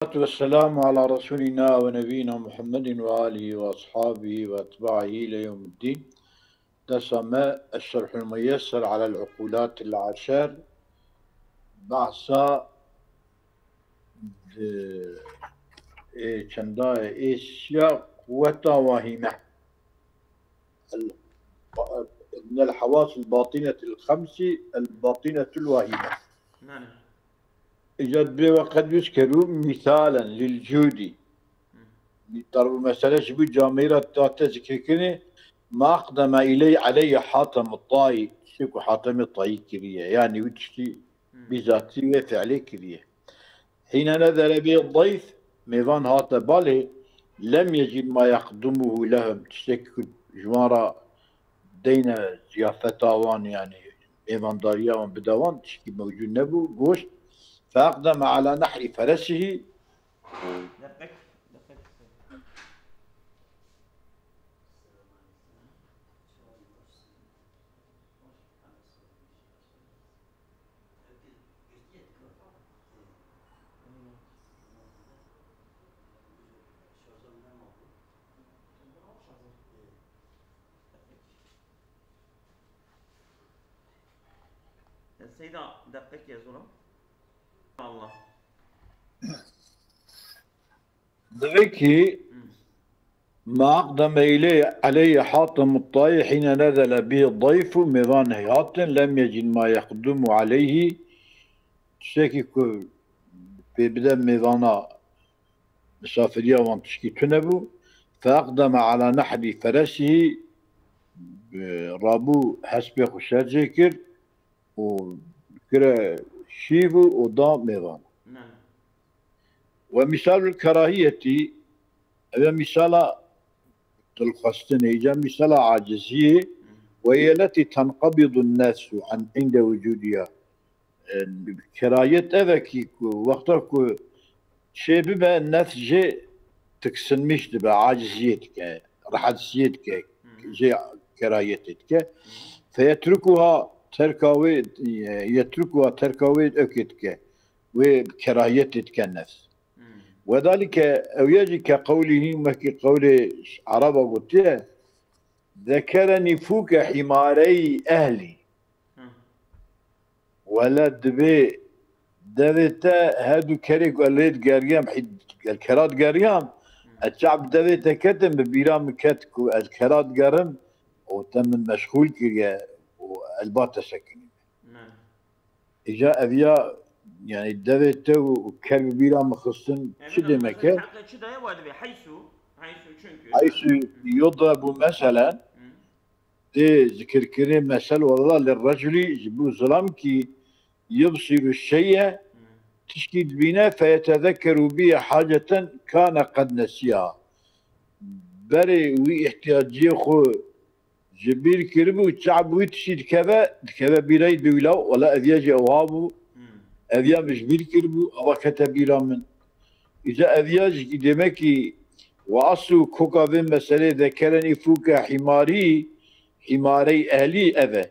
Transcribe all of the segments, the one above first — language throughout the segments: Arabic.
والصلاة والسلام على رسولنا ونبينا محمد وآله وأصحابه وأتباعه إلى يوم الدين. دسم الشرح الميسر على العقولات العشر بحثا چندا إيشيا قوة واهمة من الحواس الباطنة الخمس الباطنة الواهمة. نعم. إجد وقد يذكر مثالا للجودي ضرب مسألة شبه جاميرة تذكرني ما أقدم إلي علي حاتم الطائي شكو حاتم الطائي كريه يعني وتشتي بذاتي وفعلي كريه. حين نزل به الضيف ميضان هات بالي لم يجد ما يقدمه لهم تشكل جوارا دينا زيافتاوان يعني ميضان دارياوان بدوان تشكي موجود نبو قوش فأقدم على نحر فرسه. السيدة دقيق يا زلمة الله ذكي ما أقدم إليه علي حاتم الطائي حين نزل به الضيف ميضان هيات لم يجد ما يقدم عليه تشكي في بدأ ميضانا مسافرية وان تشكي تنبو فأقدم على نحر فرسه رابو حسب خشات ذكر وكرا شيبو وضام ميضان. نعم. ومثال الكراهية هذا مثال الخستن هي مثال عاجزية وهي التي تنقبض الناس عند وجودها. كراهية أذكي وقتك شيء بما الناس جي تكسن مش تبع عاجزيتك رحلسيتك جي كراهيتك فيتركها تركاوي أكتك وكراهيتك النفس. وذلك أو يجي كقوله مكي قول عربة قلت ذكرني فوك حماري أهلي ولد بي دبيتا هادو كريك وليد قاريام حد الكرات قاريام الشعب دبيتا كتم ببيرام كتكو الكرات قارم وتم مشغول كريا والباتا سكن إجا أبيا يعني دبيتا وكرب بيرام خصن شو دمك حيث يضرب مثلا ذكر كريم مثل والله للرجل يجيبوا ظلام كي يبصر الشيء تشكي بنا فيتذكر به حاجة كان قد نسيها بري واحتياجي خو جبير كربو تشعب ويتشيد كذا بيراي بولاو ولا أذياجي أوهابو أذيا مش بير كربو أو كتبيرا من إذا أذياج دمكي وأصل كوكا بن مسألة ذكرني فوك حماري أهلي أذى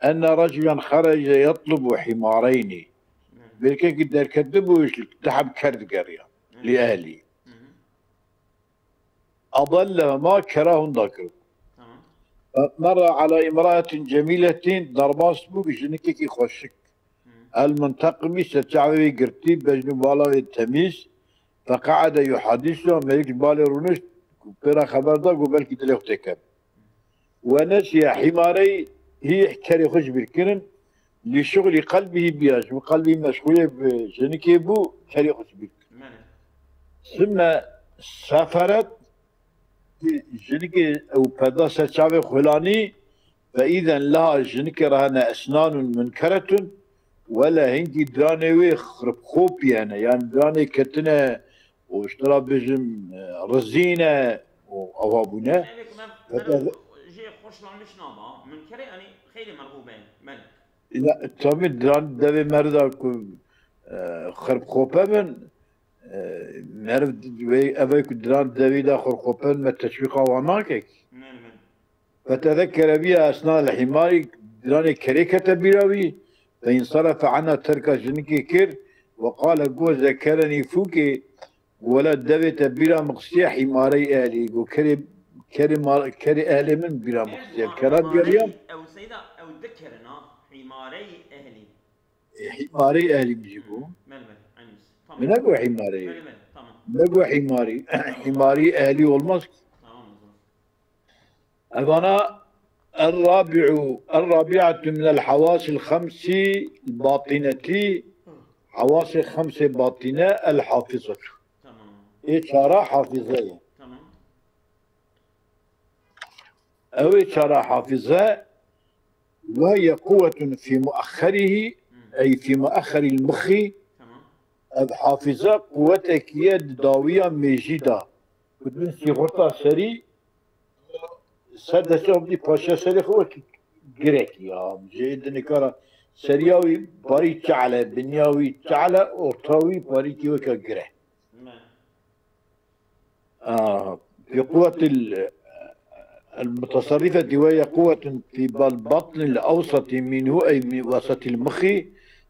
أن رجلا خرج يطلب حمارين بلكن قدر كذبوا تحب كرد قرية لأهلي أضلهما كراهن ذكر. مر على امرأة جميلة ضرباس بوك جنكي خوشك المنتقمي ستعوي قرتي بجنب بالا التمييز فقعد يحدثه ملك بالي رونش بلا خبر دا قبل كده ليختكب ونسي حماري هي حكاري خوش بالكرن لشغل قلبه بياج وقلبه مشغول بجنكي بو حكاري خوش بالكرن ثم سافرت جنكي او بدا ستعوي خلاني فإذا لها جنكي رهنا أسنان منكرة ولا هندي دراني خرب خوبي يعني دراني كتنا واشترى بجم رزينة أو أبونا جي خوش لعنش نابا من كري أني خيلي مرغوبين ملك لا تامي دران دبي مردا خرب خوبة من مرد أبيك دران دبي دا خرب خوبة ما تشويقا واناكك فتذكر بها أثناء الحمار دراني كريكة بيراوي فانصرف عنها ترك جنكي كير وقال قو ذكرني فوكي ولا دبت بلا مقصية حماري أهلي كري أهلي من بلا مقصية كرات قريم أو سيدة أو ذكرنا حماري أهلي حماري أهلي بيجيبوا مل عنيس من أقوى حماري مل تمام نقوى حماري حماري أهلي والمسك أنا الرابعة من الحواس الخمس الباطنة حواس الخمس باطنة الحافظة تمام إشارة حافظة تمام أو إشارة حافظة وهي قوة في مؤخره أي في مؤخر المخ تمام الحافظة قوتك يد داوية ميجيدة بدون سيغوطة سري سادة دي باشا سري خوك جريك يا جيد نكارا سرياوي باري تعالى بنياوي تعالى أورتاوي باري كيوكا جري في قوة المتصرفة وهي قوة في البطن الأوسط منه أي من وسط المخ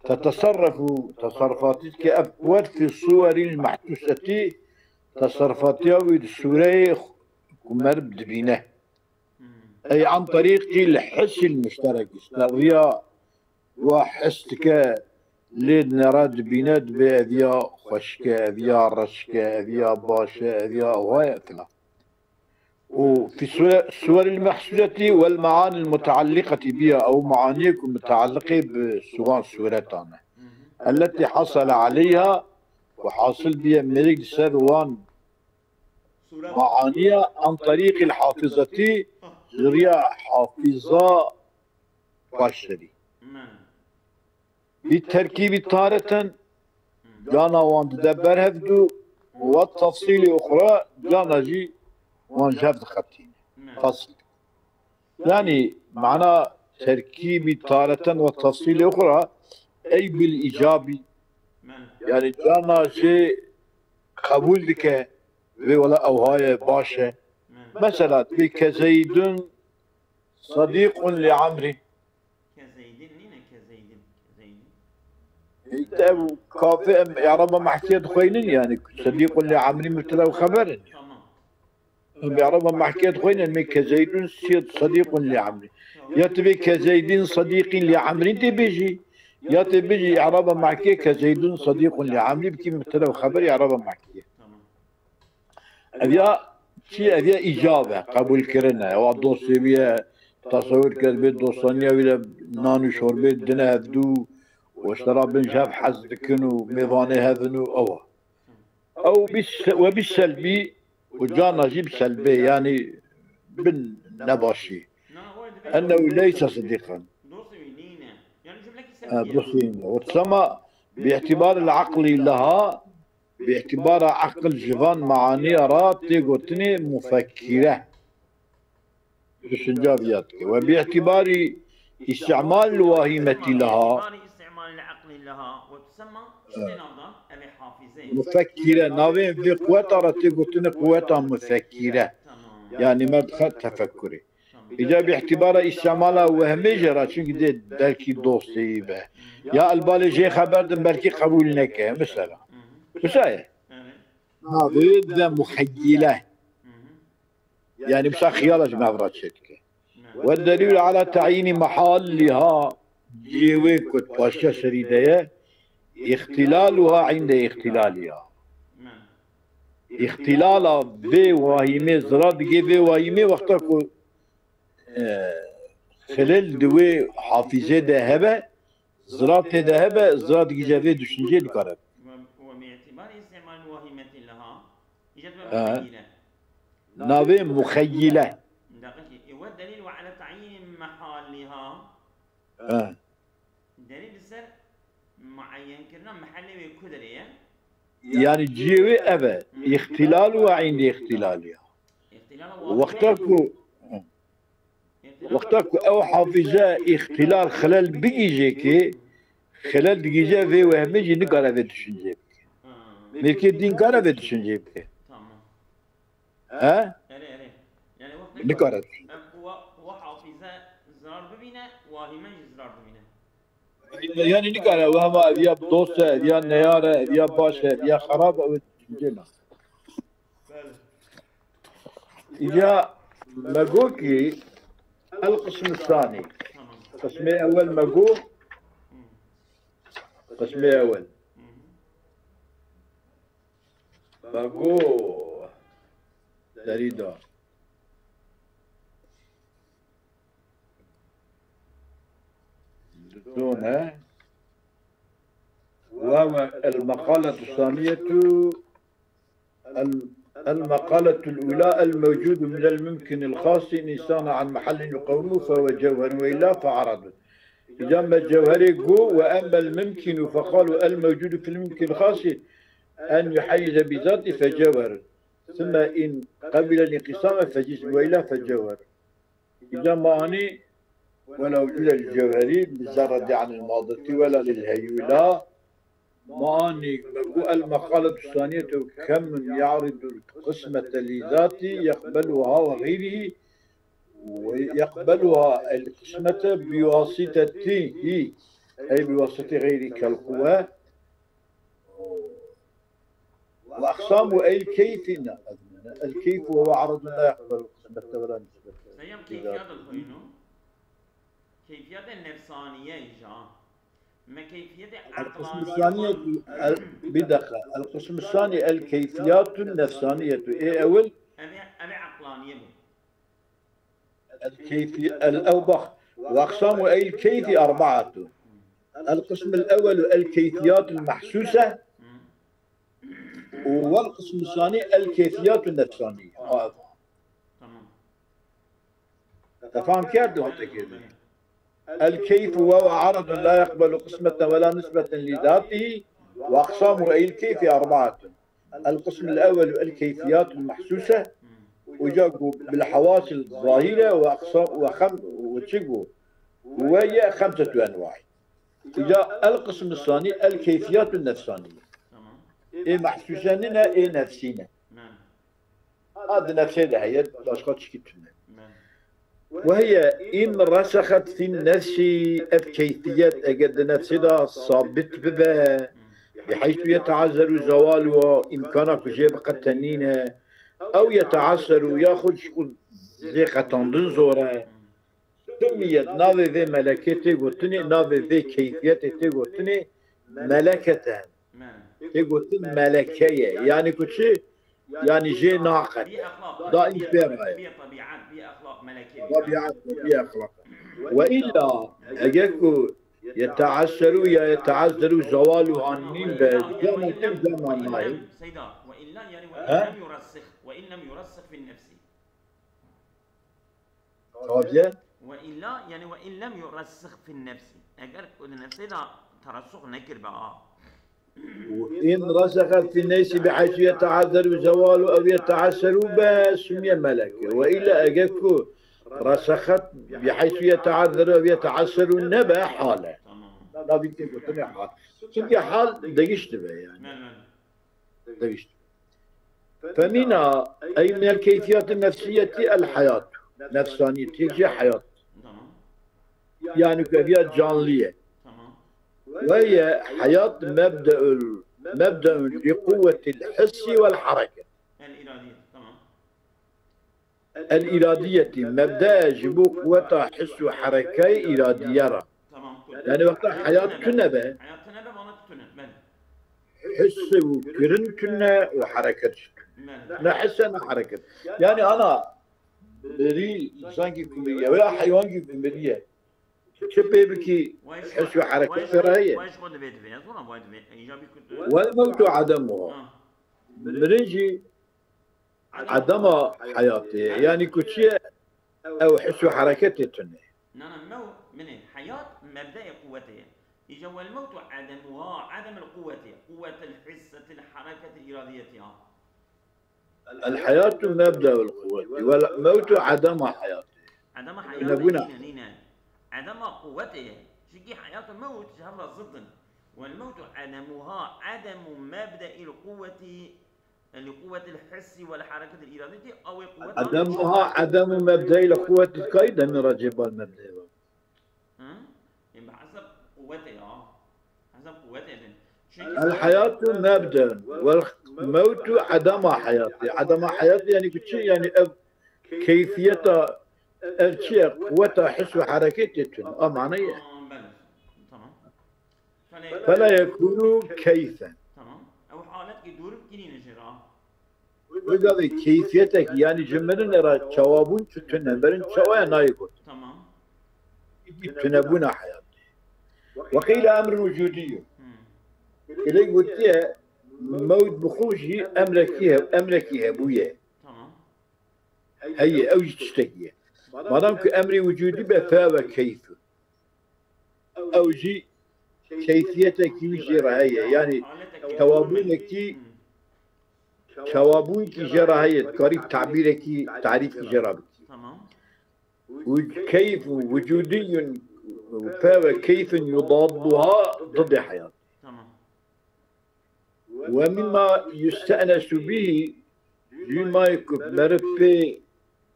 تتصرف تصرفاتك كأبوات في الصور المحسوسة تصرفاتها والسورة كمر بدبينه أي عن طريق الحس المشترك استغذية وحسك ليد نراد بينات بأذيا خشكة أذيا رشكة أذيا باشا أذيا وهي وفي الصور المحسوسة والمعاني المتعلقة بها أو معانيك المتعلقة بسواء صورتنا التي حصل عليها وحاصل بها ملك سروان معانيها عن طريق الحافظة غير حافظة بشري بالتركيب تارة جانا وان تدبر هفدو والتفصيل أخرى جانا جي وان جاب خطين فصل يعني معنى تركيب تارة والتفصيل أخرى أي بالإيجابي يعني جانا جي قبول لك ولا أو هاي باشا مثلا كزيد صديق لعمري كافئ يعرب محكية خوينين يعني صديق لعمري مثل خبر يعرب محكية خوينين مي كزيد صديق لعمري يتبي كزيد صديق لعمري تبيجي يتبيجي يعرب محكية كزيد صديق لعمري بكي مثل خبر يعرب محكية أبيا شيء أبيا إجابة قبول كرنا وعدوسي بيا تصور كذبت دوستانيا ولا نانو شوربت دنا هدو واشترى بنجاب حزدكن وميضاني هذنو أو وبالسلبي وجانا جيب سلبي يعني بالنباشي أنه ليس صديقا دوسينا وتسمى باعتبار العقل لها باعتبار عقل جفان معاني رات تيغوتني مفكرة بسنجابياتك وباعتبار استعمال الواهمة لها استعمال العقل لها وتسمى استنادا الحافظين مفكرة ناوين في قوة رات تيغوتني قوة مفكرة يعني مدخل تفكري إذا باعتبار استعمالها وهمي جرى شنك دي بلكي دوستي به يا البالي جي خبر بلكي قبول نكه مثلا بسايا هذا مخيلة يعني بسا خيالة ما براتشتك والدليل على تعيين محلها جيوي كنت باشا سريدية اختلالها عند اختلالها اختلالها بواهمي زراد جي واهمي وقتك خلال دوي حافظة ذهبة زراد ذهبة زراد جيجافي دشنجي الكرب وباعتبار استعمال واهمة لها يجب مخيلة ناوي مخيلة والدليل على تعيين محلها دليل السر معين كرنا محلي كدرية يعني جيوي أبا اختلالها عند اختلالها وقتك أو حافظة اختلال خلال بيجيكي خلال دقيقة في وهمجي نقرأ في تشنجيبك ملكي الدين قرأ في تشنجيبك يعني وقت نقرأ هو حافظة زرار ببينه واهمة زرار ببينه يعني نقرأ وهما أذياب دوسة أذياب نيارة أذياب باشا أذياب خرابة جينا إذا مقوكي القسم الثاني قسم أول مقو قسم أول مقو دريدا دون وهو المقالة الثانية المقالة الأولى الموجود من الممكن الخاص إن إنسان عن محل يقومه فهو جوهر وإلا فعرض إذا ما الجوهر جو وأما الممكن فقالوا الموجود في الممكن الخاص أن يحيز بذاته فجوهر ثم إن قبل الانقسام فجسم وإلا فجوهر إذا ما أني ولا وجود الجوهري بالزرد عن الماضي ولا للهيولة ما أني المقالة الثانية كم يعرض القسمة لذاته يقبلها وغيره ويقبلها القسمة بواسطته أي بواسطة غيره كالقوى وأقسام أي الكيف الكيف هو عرض لا يقبل القسمة ولا نسبة. سيم كيفيات الخينو كيفيات النفسانية إيجا ما كيفية القسم الثاني بدقة القسم الثاني الكيفيات النفسانية إيه أول أبي عقلانية الكيفية الأوبخ وأقسام أي الكيف أربعة القسم الأول الكيفيات المحسوسة والقسم الثاني الكيفيات النفسانية. تمام. تفهم كده؟ الكيف هو عرض لا يقبل قسمة ولا نسبة لذاته وأقسام أي الكيف أربعة. القسم الأول الكيفيات المحسوسة وجاءوا بالحواس الظاهرة وأقسام وهي 5 أنواع. إذا القسم الثاني الكيفيات النفسانية. إيه محسوساننا إيه نفسينا. هذا نفسنا هي باشقات شكتنا. وهي إن رسخت في النفس الكيفيات أجد نفسها صابت بها بحيث يتعذر زوالها إمكانك جيبقة تنينة أو يتعسر ياخذ شغل زيقة تنظورة سميت ناظر ذي ملكته قلتني ناظر ذي كيفيته قلتني ملكة قلت ملكية يعني كل شيء يعني جي ناقد دائم فيها بي طبيعات بي أخلاق ملكية طبيعات بي أخلاق وإلا أجاكو يتعسر يتعذر زواله عنين بزمن زمن ماي سيدا وإلا يعني وإن لم يرسخ وإن لم يرسخ في النفس وإلا يعني وإن لم يرسخ في النفس أجر النفس إذا ترسخ نكر بقى وإن رسخت في النفس بحيث يتعذر زواله أو يتعسر بسمي ملكة وإلا أجاكو رسخت بحيث يتعذر أو يتعسر النبأ حاله لا بيكتب قلتني حال سمي حال دقشت به يعني دقشت فمنها أي من الكيفيات النفسية الحياة نفسانية تيجي حياة يعني كيفيات جانلية وهي حياة مبدأ لقوة الحس والحركة الإرادية مبدأ يجب قوة حس وحركة إرادية يعني وقت حياة تنبه حس وكرن كنا وحركة نحس أنا حركة يعني أنا بري إنسان كمية ولا حيوان كمية شبه بكي حس وحركة فرعية والموت عدمها برنجي عدم حياتي يعني كتشي أو حس وحركة تنه نعم الموت من حياة مبدأ قوته إجا والموت عدمها عدم القوة قوة الحسة الحركة الإرادية الحياة مبدأ القوة والموت عدم حياته عدم حياته عدم قوته شكي حياة الموت شهر ضد والموت عدمها عدم مبدأ القوة لقوة الحس والحركة الإرادية أو قوة عدمها عدم مبدأ القوة كيدا من رجب المبدأ حسب قوته حسب قوته الحياة مبدأ والموت عدم حياتي. عدم حياتي يعني كل شيء يعني كيفية الشيء قوة حس وحركته معنى تمام. فلا يكون كيفا. تمام. أو حالات يدور كنين جرا. وقال كيفيتك يعني جمرن را جوابون تتنن برن شوايا نايقول. تمام. تنبون حياتي. وقيل أمر وجودي. اللي قلت له موت بخوشي أمركيها بويا. تمام. هي أوجي تشتكي. ما دام كأمري وجودي بفاوى كيف. أوجي كيفيتك يجي رهية يعني توابونك جرهية قريب تعبيرك تعريف جرابك. تمام. وكيف وجودي فاوى كيف يضادها ضد حياة. تمام. ومما يستأنس به ما يكون مربي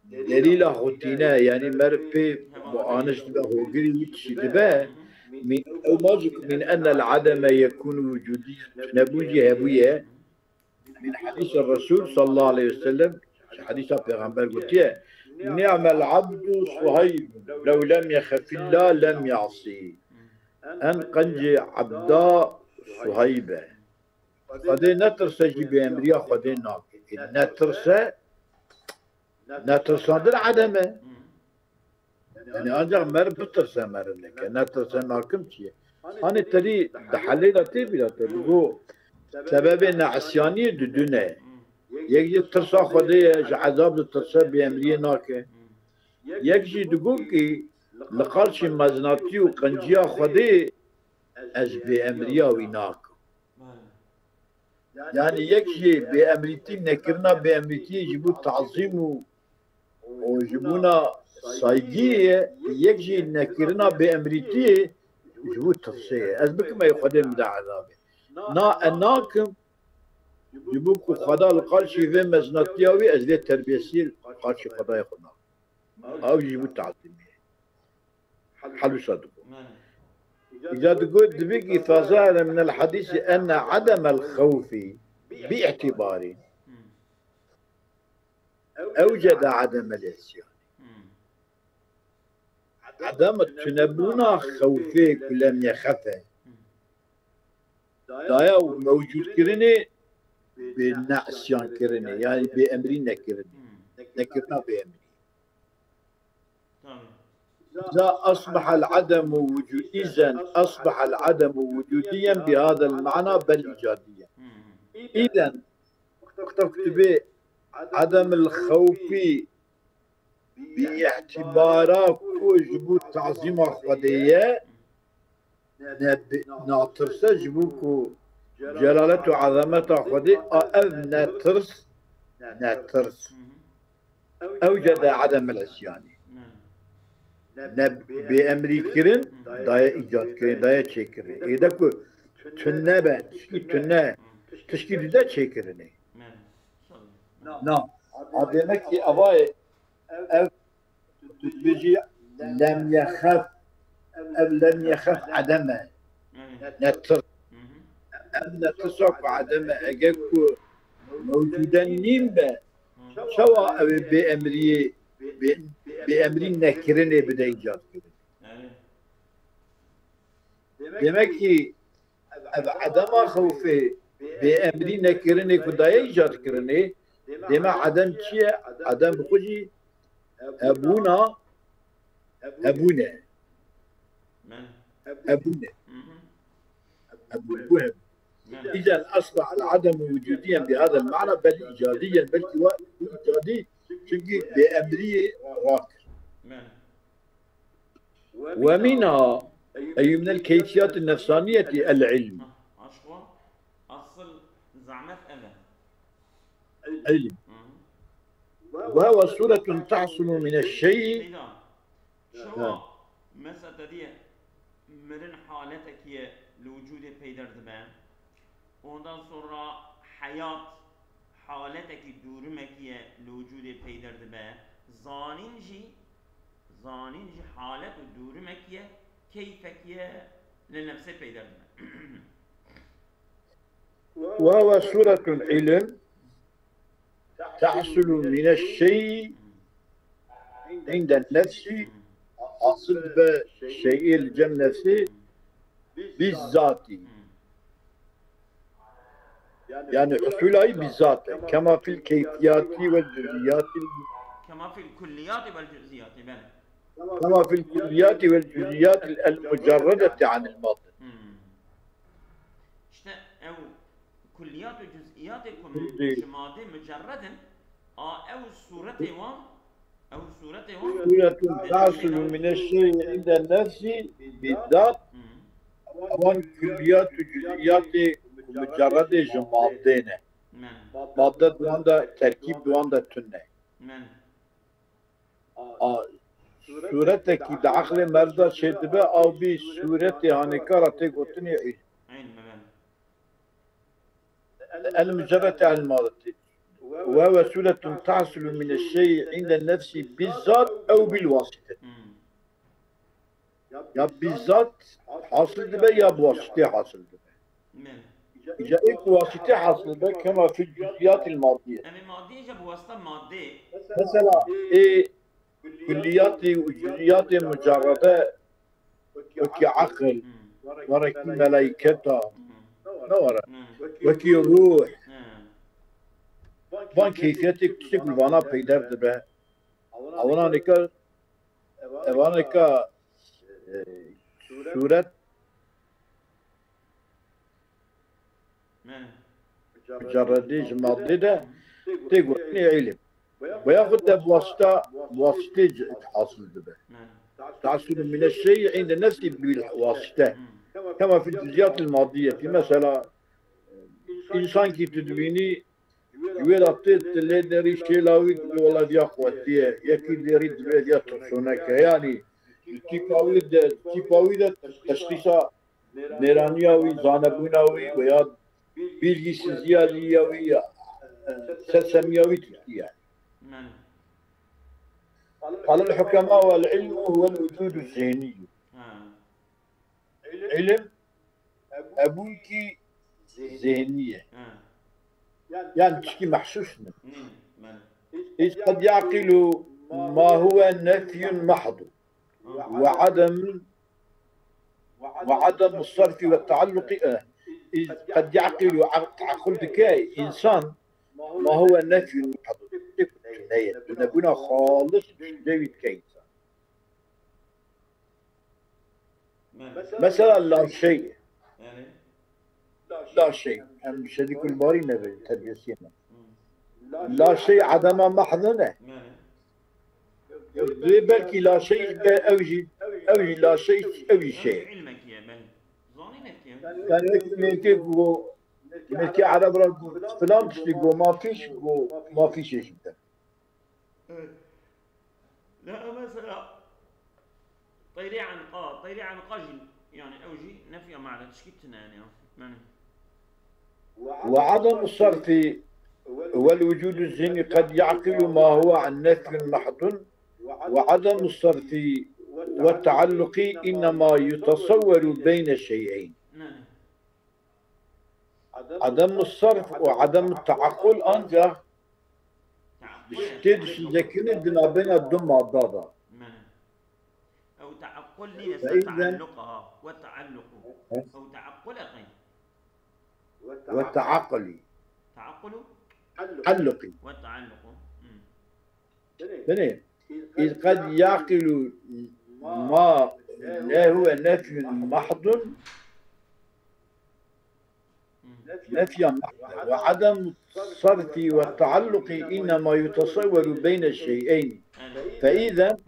دليل خوتينا يعني مربي مؤانس له قريب تشدبه من أن العدم يكون وجوديا نبوجي هبوية من حديث الرسول صلى الله عليه وسلم حديث البيغمبر قلت نعم العبد صهيب لو لم يخف الله لم يعصي أن قنجي عبدا صهيبة خدي نترسى جيبي أمريا خدي ناكي نترسى در عدمه يعني أنجا مر بترسى مر لك نترسى ناكم شيء أنا تري دحلينا تبي تقول سبب نعسياني دونه يجي ترسى خدي عذاب ترسى بأمريا ناكي يجي تقول كي لقالش مزناتي وقنجيا خدي أز بأمريا ويناكو يعني يكشي بأمريتي نكرنا بأمريتي يجيبوا تعظيم ويجيبونا صايجية يكشي نكرنا بأمريتي يجيبوا تفصيل أزبك ما يقدم دا عذابه ناكم يجيبوكو خدا القالشي في مزناتياوي أزلي تربيسيل قالشي خدا يخنا أو يجيبوا تعظيم حلو صدقوا إذا تقول دبيكي فظاهر من الحديث أن عدم الخوف باعتبار أوجد عدم العصيان عدم تنبونا خوفك لم يخفه دايا موجود كرني بالنعسيان كرني يعني بأمرنا كرني نكرنا بأمري إذا أصبح العدم وجود إذن أصبح العدم وجوديا بهذا المعنى بل إيجابيا. إذن اكتب عدم الخوف باعتبارات وجبو تعظيم خدية ناترس جبوكو جلالة وعظمة خدية أو ناترس أوجد عدم العصيان بأمريكين دايا إيجاد كرين دايا تشكرين إذا كو تنبه تشكيل دا تشكرين نعم أدينك أباي أو تجي لم يخف أو لم يخف عدمه نتر أم نترسك عدمه أجاكو موجودا نيمبا سواء بأمري بأمرين نكرني بدا إيجاد كرني demek ki عدم خوفي بأمرين نكرني كدا إيجاد كرني دما عدم شيء عدم بخوجي أبونا إذا أصبح العدم وجوديا بهذا المعنى بل إيجاديا بل إيجادي çünkü بأمرية راكر ومنها أي من الكيفيات النفسانية العلم أصل زعمت أنا علم وهو صورة تحصل من الشيء شو مثلا دي مرن حالتك هي لوجود بيدر دبان ondan sonra hayat حالتك دورمكية لوجود بيدر دبا زانينجي حالة دورمكية كيفكية لنفسه بيدر دبا وهو صورة علم تحصل من الشيء عند النفس حاصل بالشيء الجم نفسه بالذات، يعني حصوله بالذات كما في الكيفيات والجزئيات كما في الكليات والجزئيات. كما في الكليات والجزئيات المجردة عن الماضي. أو كليات وجزئيات يكون ماضي مجردا أو صورته صورة تحصل من الشيء عند النفس بالذات أو كليات وجزئيات مجرد جمادين مادة دواندا تركيب دواندا تنه صورتك داخل مردا شدبه أو بصورة هانكارة قطني عين المجرد عن الماضي، وهو صورة تحصل من الشيء عند النفس بالذات أو بالواسطة. يا بالذات حاصل دبه يا بواسطة حاصل دبه. إذا إيك واسطة حاصل دبه كما في الجزئيات المادية. المادية إذا بواسطة مادية. مثلا كليات وجزئيات مجردة وكي عقل وركي ملائكة نورا وكي روح بان كيفيتك تشكل وانا بيدر دبه اوانك صورة مجردة مادة تقول علم وياخذ بواسطة حاصل دبه تحصل من الشيء عند نفسه بالواسطة كما في الجزئيات المادية. مثلا إنسان كي تدويني يقول أعطيت اللي داري شيلاوي والله دي أخواتي يكي داري دي ترسونك يعني تيباوي ده تشخيصا نيرانياوي زانبوناوي ويا بيلجي سيزيالياوي سلسمياوي تركيا. قال الحكماء والعلم هو الوجود الذهني. علم أبوك ذهنية يعني تشكي محسوسنا إذ قد يعقل ما هو نفي محض وعدم الصرف والتعلق إذ قد يعقل عقل ذكاء إنسان ما هو نفي محض نبونا خالص ديفيد كينز مثلا لا شيء لا شيء هم شديك الباري نبي ترجسينا لا شيء عدم محضنه بلكي لا شيء أوجي لا شيء أوجي شيء يعني ملكي عرب فلان تشتغل ما فيش شيء لا مثلا طيري عن قاجل يعني أوجي نفي معنى تشكيتنا يعني وعدم الصرف والوجود الذهني قد يعقل ما هو عن نفي محض وعدم الصرف والتعلق إنما يتصور بين الشيئين. عدم الصرف وعدم التعقل أنجح بشتيد شذكين دنا بين الدم عضاضا أو تعقل لي تعلقها والتعلق أو تعقلقي والتعقلي تعلقي والتعلق إذ قد يعقل ما لا هو نفي محض نفيا محض وعدم الصرف والتعلق إنما يتصور بين الشيئين فإذا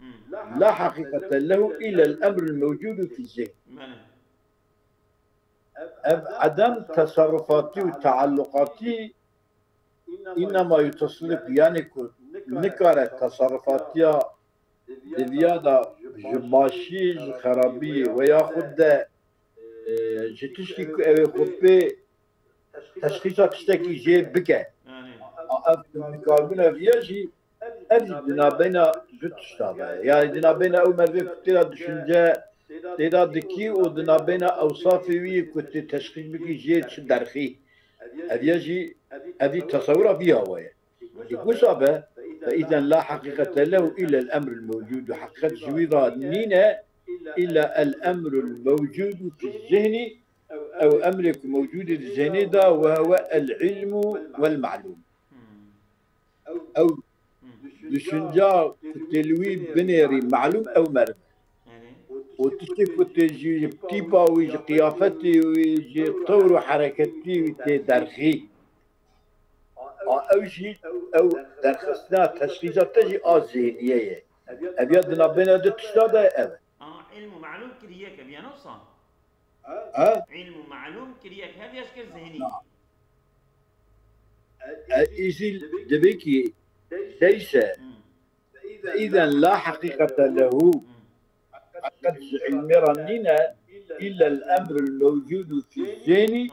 لا حقيقة له إلا الأمر الموجود في الذهن. عدم تصرفاتي وتعلقاتي إنما يتصلب يعني نكرة تصرفاتي زيادة جباشي خرابية وياخد جتشكي خبي تشخيصات تشتكي جي بكا أفكارنا فيها أجدنا بين جتشتابه يعني دنا بين أو مرة كتير دشنجة تدا دكي ودنا بين أوصافي كنت تشخيص بكي جي درخي أديجي أدي تصور بها ويا يقصبه فإذا لا حقيقة له إلا الأمر الموجود وحقيقة جويرة نينا إلا الأمر الموجود في الذهن أو أمرك موجود في الذهن ده وهو العلم والمعلوم أو düşünce telvi bineri معلوم أو معلوم وتشتكي تجي تيبا ويجي قيافتي ويجي طور وحركتي وتدرخي أو شيء أو درخصنا تشخيصات تجي ذهنية أبيضنا بين تشتغل أبد علم معلوم كرياك أبي نوصل علم معلوم كرياك هذا يشكل ذهني إذا دبيكي ليس إذا لا حقيقة له قد علم رنينا إلا الأمر الموجود في الذهن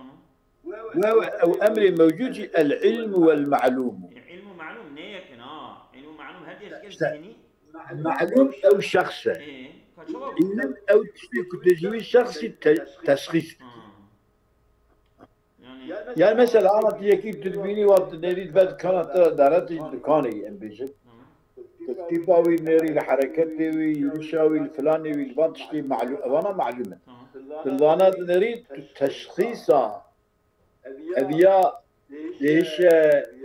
أو أمر موجود في العلم والمعلوم علم معلوم لكن علم معلوم هذا يشكل ذهني معلوم أو شخص علم أو تجوي شخصي تشخيص يعني مثلا أنا تيجي تدبيني وقت نريد بعد كانت دارت كاني أم بيجت تيباوي نري الحركتي ويمشاوي الفلاني والبانتشتي معلوم وانا معلومة الضانات نريد تشخيصها أبيا ليش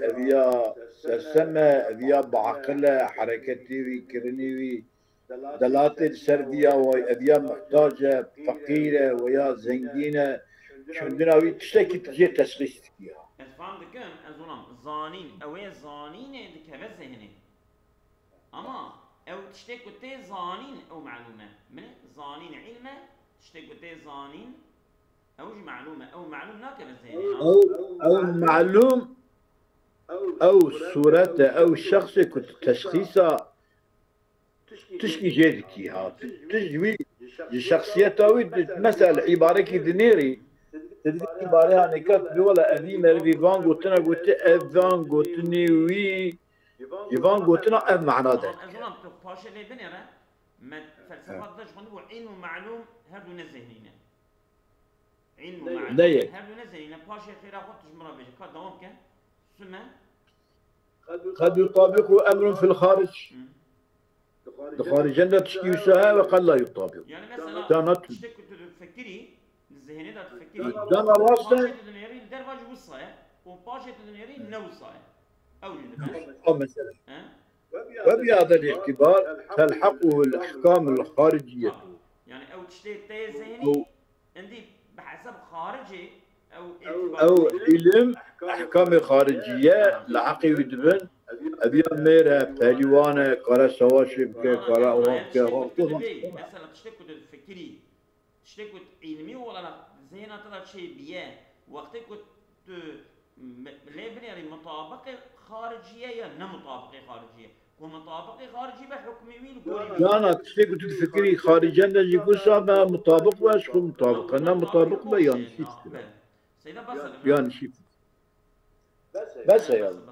أبيا سرسمة أبيا بعقلة حركتي وكرني دلات السردية وأبيا محتاجة فقيرة ويا زنجينة شندنا تشتكي تجي تشخيص فيها. فهم دكان أزولام زانين أوي زانين دكها ذهني. أما أو تشتكي تي زانين أو معلومة من زانين علمه تشتكي تي زانين أو معلومة أو معلوم ناكبة ذهني. أو معلوم أو صورته أو شخص كنت تشخيصه تشكي جيدكيها تجوي شخصيته مثلا عبارة كدنيري تدري عبارة عن كات ولا أنيمة فيفان قلتنا قلت أفان قلتني وي فيفان قلتنا أف معناه ذلك. أظن تقاش اللي بنيرة ما فلسفة داش خنبو علم ومعلوم هادو نزهنينا علم ومعلوم هادو نزهنينا باش خير أخذ تجمرة بيجي كات دوام كان ثم قد يطابق أمر في الخارج الخارج لا تشكي وسها وقد لا يطابق. يعني مثلا تشتكي تفكري الذهنية ده تفكري دانا راسه الدنياري الدرجة وصاية وباشة الدنياري نوصاية أو مثلا وبهذا الاعتبار تلحقه الأحكام الخارجية يعني أو تشتكي الذهني عندي بحسب خارجي أو علم أحكام خارجية لحقي يدبن أبي ميرا باليوانة كرا سواشب كرا وقت مثلا تشتكي تفكري تشتكي علمي ولا لا زينة طلعت شيء بياه وقت كنت لابني مطابقة خارجية يا مطابقة خارجية ومطابقة خارجية بحكم ويل أنا تشتكي تفكري خارجيا نجي قصة مطابق واش هو مطابق أنا مطابق بيان شيء سيدا بس بيان شيء بس يا